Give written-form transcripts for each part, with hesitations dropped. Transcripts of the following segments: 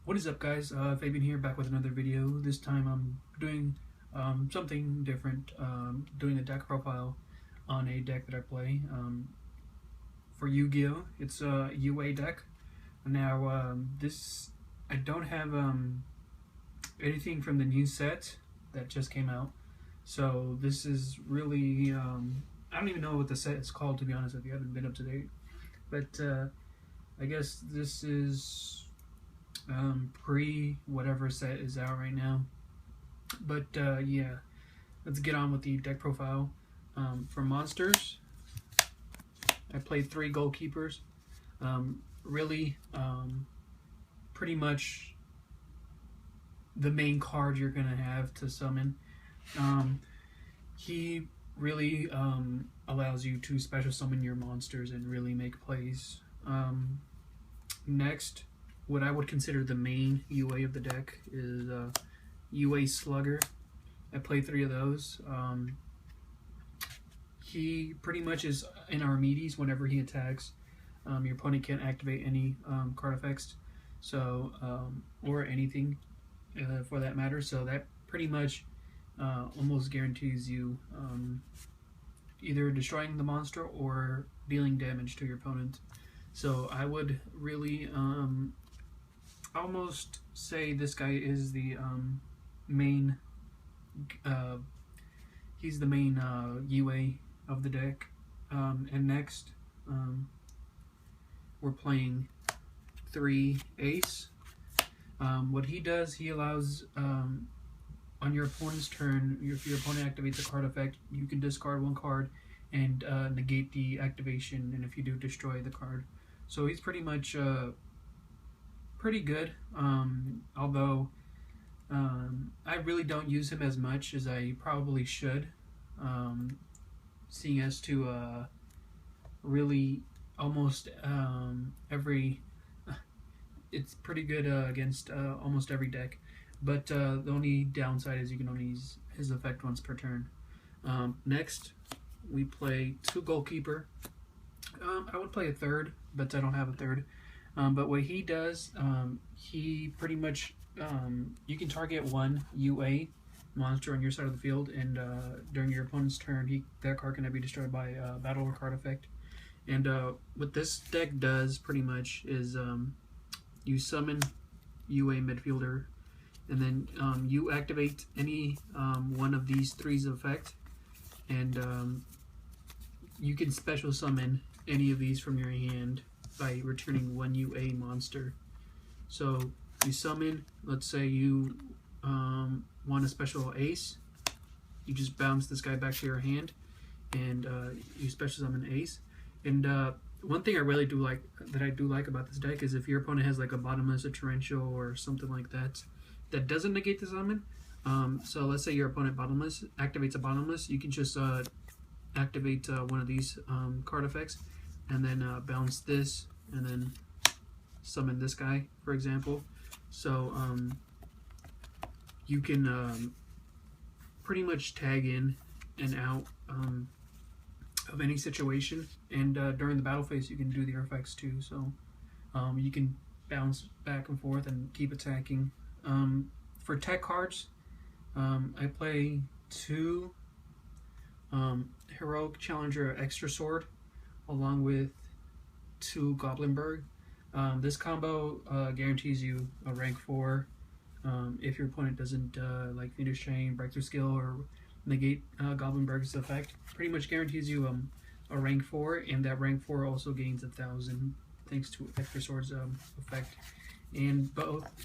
What is up, guys? Fabian here, back with another video. This time I'm doing something different, doing a deck profile on a deck that I play for Yu-Gi-Oh! It's a UA deck. Now, I don't have anything from the new set that just came out, so this is really, I don't even know what the set is called, to be honest with you. I haven't been up to date, but I guess this is pre whatever set is out right now. But yeah, let's get on with the deck profile. For monsters, I played 3 goalkeepers. Really, pretty much the main card you're gonna have to summon. He really allows you to special summon your monsters and really make plays. Next, what I would consider the main UA of the deck is UA Slugger. I played 3 of those. He pretty much is in Archimedes. Whenever he attacks, your opponent can't activate any card effects, so or anything for that matter. So that pretty much almost guarantees you either destroying the monster or dealing damage to your opponent. So I would really almost say this guy is the main he's the main UA of the deck. And next we're playing 3 Ace. What he does, he allows on your opponent's turn, if your opponent activates a card effect, you can discard 1 card and negate the activation, and if you do, destroy the card. So he's pretty much pretty good, although I really don't use him as much as I probably should, seeing as to really almost every it's pretty good against almost every deck, but the only downside is you can only use his effect once per turn. Next we play 2 goalkeeper. I would play a 3rd, but I don't have a 3rd. But what he does, he pretty much, you can target 1 UA monster on your side of the field, and during your opponent's turn, that card cannot be destroyed by a battle or card effect. And what this deck does pretty much is you summon UA midfielder, and then you activate any one of these 3's effect, and you can special summon any of these from your hand by returning 1 UA monster. So you summon, let's say you want a special Ace, you just bounce this guy back to your hand, and you special summon Ace. And one thing I really do like about this deck is if your opponent has like a bottomless, a torrential, or something like that that doesn't negate the summon. So let's say your opponent bottomless activates a bottomless, you can just activate one of these card effects, and then bounce this, and then summon this guy, for example. So you can pretty much tag in and out of any situation, and during the battle phase you can do the effects too. So you can bounce back and forth and keep attacking. For tech cards, I play 2 Heroic Challenger Extra Sword along with 2 Goblinberg. This combo guarantees you a rank 4 if your opponent doesn't like Phoenix Chain, Breakthrough Skill, or negate Goblinberg's effect. Pretty much guarantees you a rank 4, and that rank 4 also gains 1,000 thanks to Extra Sword's effect. And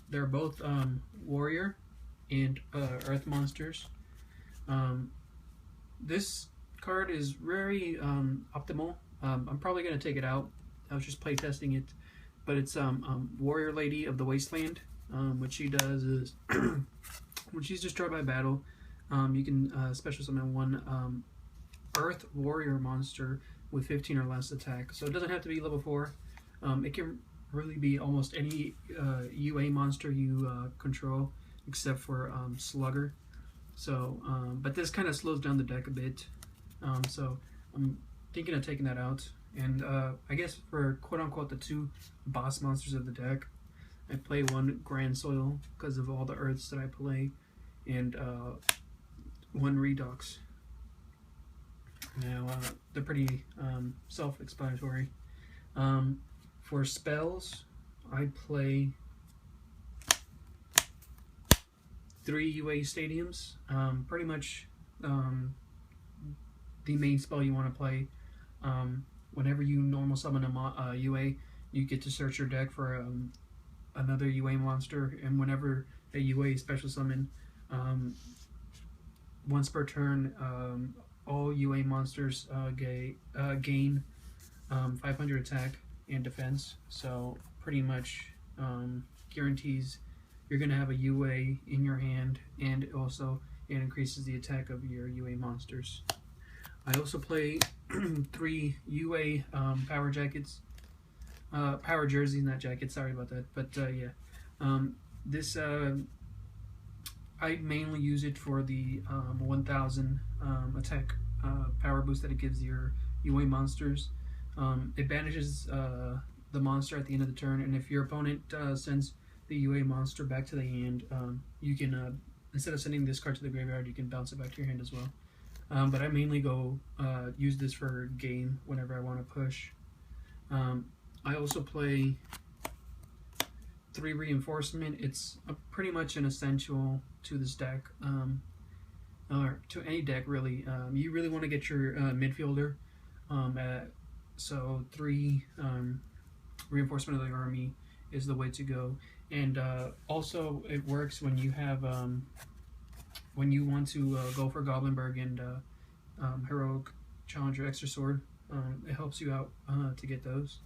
they're both warrior and earth monsters. This card is very optimal. I'm probably going to take it out. I was just play testing it, but it's Warrior Lady of the Wasteland. What she does is when she's destroyed by battle, you can special summon 1 Earth Warrior monster with 15 or less attack. So it doesn't have to be level 4. It can really be almost any UA monster you control, except for Slugger. So, but this kind of slows down the deck a bit. So I'm thinking of taking that out. And I guess for quote-unquote the 2 boss monsters of the deck, I play one Grand Soil because of all the Earths that I play, and one Redox. Now, they're pretty self-explanatory. For spells, I play 3 UA stadiums. Pretty much the main spell you want to play. Whenever you normal summon a UA, you get to search your deck for another UA monster, and whenever a UA special summon, once per turn, all UA monsters gain 500 attack and defense. So pretty much guarantees you're going to have a UA in your hand, and also it increases the attack of your UA monsters. I also play 3 UA power jackets, power jerseys, not jackets. Sorry about that, but yeah, this I mainly use it for the 1000 attack power boost that it gives your UA monsters. It banishes the monster at the end of the turn, and if your opponent sends the UA monster back to the hand, you can, instead of sending this card to the graveyard, you can bounce it back to your hand as well. But I mainly go use this for game whenever I want to push. I also play 3 Reinforcement. It's pretty much an essential to this deck, or to any deck really. You really want to get your midfielder, so 3 Reinforcement of the army is the way to go. And also it works when you have when you want to go for Goblinberg and Heroic Challenger Extra Sword. It helps you out to get those.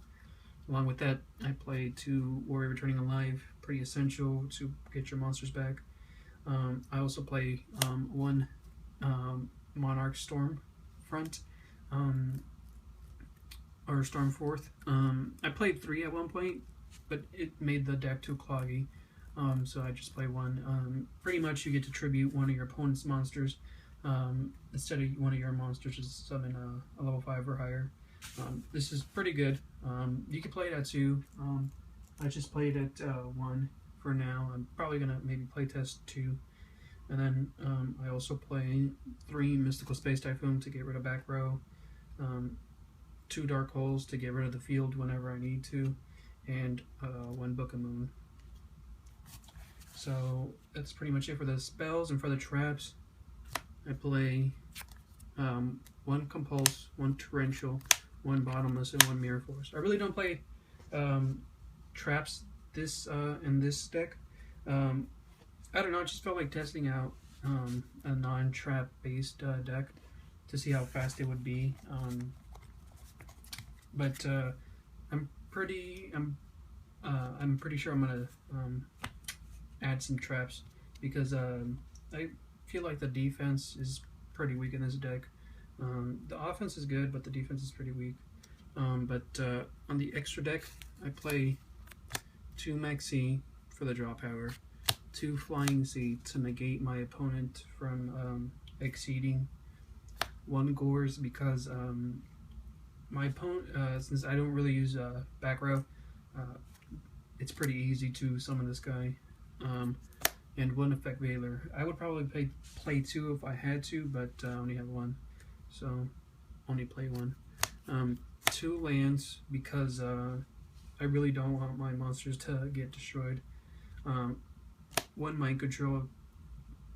Along with that, I play 2 Warrior Returning Alive, pretty essential to get your monsters back. I also play 1 Monarch Storm Front, or Storm Fourth. I played 3 at one point, but it made the deck too cloggy, so I just play 1. Pretty much you get to tribute one of your opponent's monsters instead of one of your monsters to summon a level 5 or higher. This is pretty good. You can play it at 2. I just played at 1 for now. I'm probably gonna maybe play test 2, and then I also play 3 Mystical Space Typhoon to get rid of back row, 2 Dark Holes to get rid of the field whenever I need to, and 1 Book of Moon. So that's pretty much it for the spells. And for the traps, I play 1 Compulse, 1 Torrential, 1 Bottomless, and 1 Mirror Force. I really don't play traps in this deck. I don't know, I just felt like testing out a non-trap based deck to see how fast it would be. But I'm pretty sure I'm gonna add some traps, because I feel like the defense is pretty weak in this deck. The offense is good, but the defense is pretty weak. But on the extra deck, I play 2 Maxi for the draw power, 2 Flying Seed to negate my opponent from exceeding, 1 Gores because my opponent, since I don't really use back row, it's pretty easy to summon this guy, and 1 Effect Veiler. I would probably play 2 if I had to, but I only have 1, so only play 1. 2 lands because I really don't want my monsters to get destroyed. 1 Mind Control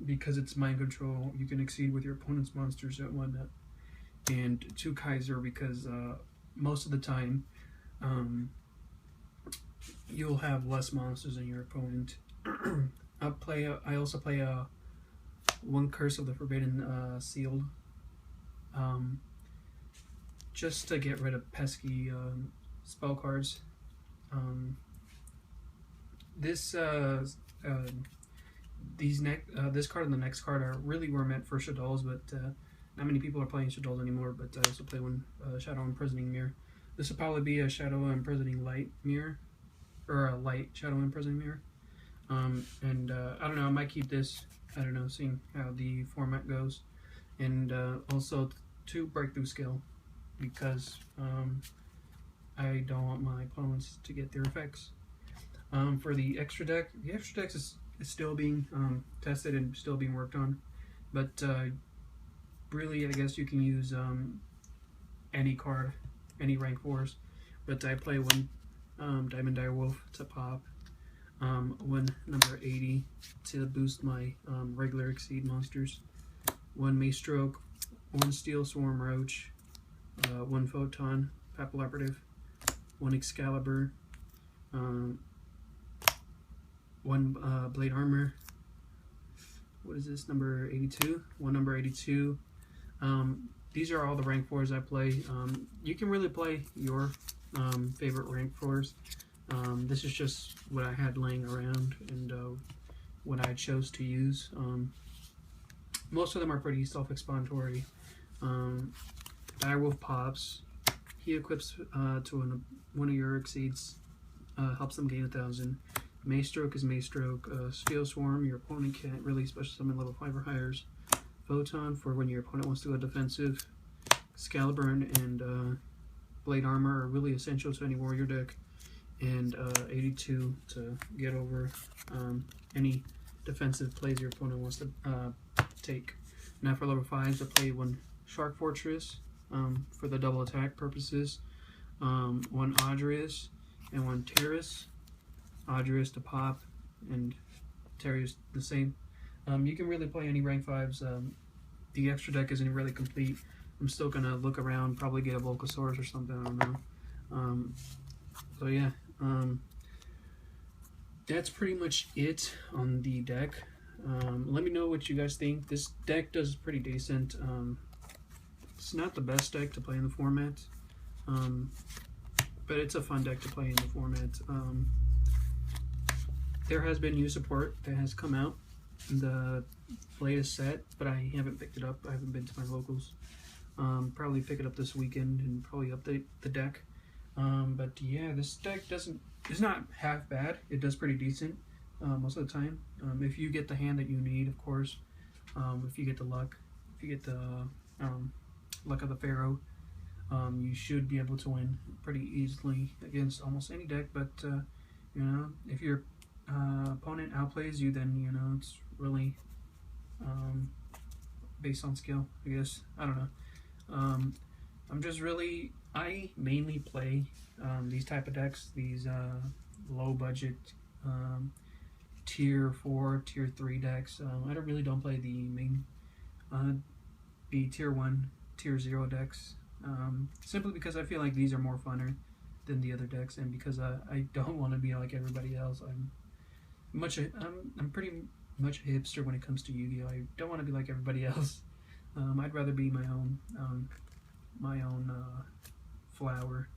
because it's Mind Control. You can exceed with your opponent's monsters at 1 net. And 2 Kaiser because most of the time you'll have less monsters than your opponent. I also play 1 Curse of the Forbidden Sealed, just to get rid of pesky spell cards. This card and the next card were meant for Shaddolls, but not many people are playing Shaddolls anymore. But I also play 1 Shadow Imprisoning Mirror. This will probably be a Shadow Imprisoning Light Mirror, or a Light Shadow Imprisoning Mirror. And I don't know, I might keep this, I don't know, seeing how the format goes. And also 2 Breakthrough Skill, because I don't want my opponents to get their effects. For the extra deck is still being tested and still being worked on, but really I guess you can use any card, any rank 4s, but I play one Diamond Direwolf to pop, one number 80 to boost my regular Exceed monsters, one Maestroke, one Steel Swarm Roach, one Photon Papal Operative, one Excalibur, one Blade Armor. What is this, number 82? One number 82. These are all the rank 4s I play. You can really play your favorite rank 4s. This is just what I had laying around and what I chose to use. Most of them are pretty self-explanatory. Direwolf pops. He equips to one of your Exceeds, helps them gain 1,000. Maestroke is Maestroke. Steel Swarm, your opponent can't really special summon level 5 or higher. Photon for when your opponent wants to go defensive. Excalibur and Blade Armor are really essential to any warrior deck. And 82 to get over any defensive plays your opponent wants to take. Now for level 5s, I play one Shark Fortress for the double attack purposes, one Audrius and one Terrace. Audrius to pop and Terrace the same. You can really play any rank 5s. The extra deck isn't really complete. I'm still gonna look around, probably get a Volcasaurus or something, I don't know. So yeah, that's pretty much it on the deck. Let me know what you guys think. This deck does pretty decent. It's not the best deck to play in the format, but it's a fun deck to play in the format. There has been new support that has come out in the latest set, but I haven't picked it up. I haven't been to my locals. Probably pick it up this weekend and probably update the deck. But yeah, this deck it's not half bad. It does pretty decent most of the time. If you get the hand that you need, of course. If you get the luck, if you get the luck of the Pharaoh, you should be able to win pretty easily against almost any deck. But you know, if your opponent outplays you, then you know it's really based on skill, I guess. I don't know. I mainly play these type of decks, these low budget tier 4, tier 3 decks. I really don't play the main the tier 1, tier 0 decks, simply because I feel like these are more funner than the other decks, and because I don't want to be like everybody else. I'm pretty much a hipster when it comes to Yu-Gi-Oh! I don't want to be like everybody else. I'd rather be my own flower.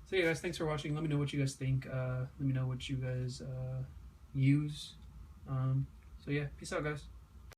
So yeah, guys, thanks for watching. Let me know what you guys think. Let me know what you guys use. So yeah, peace out, guys.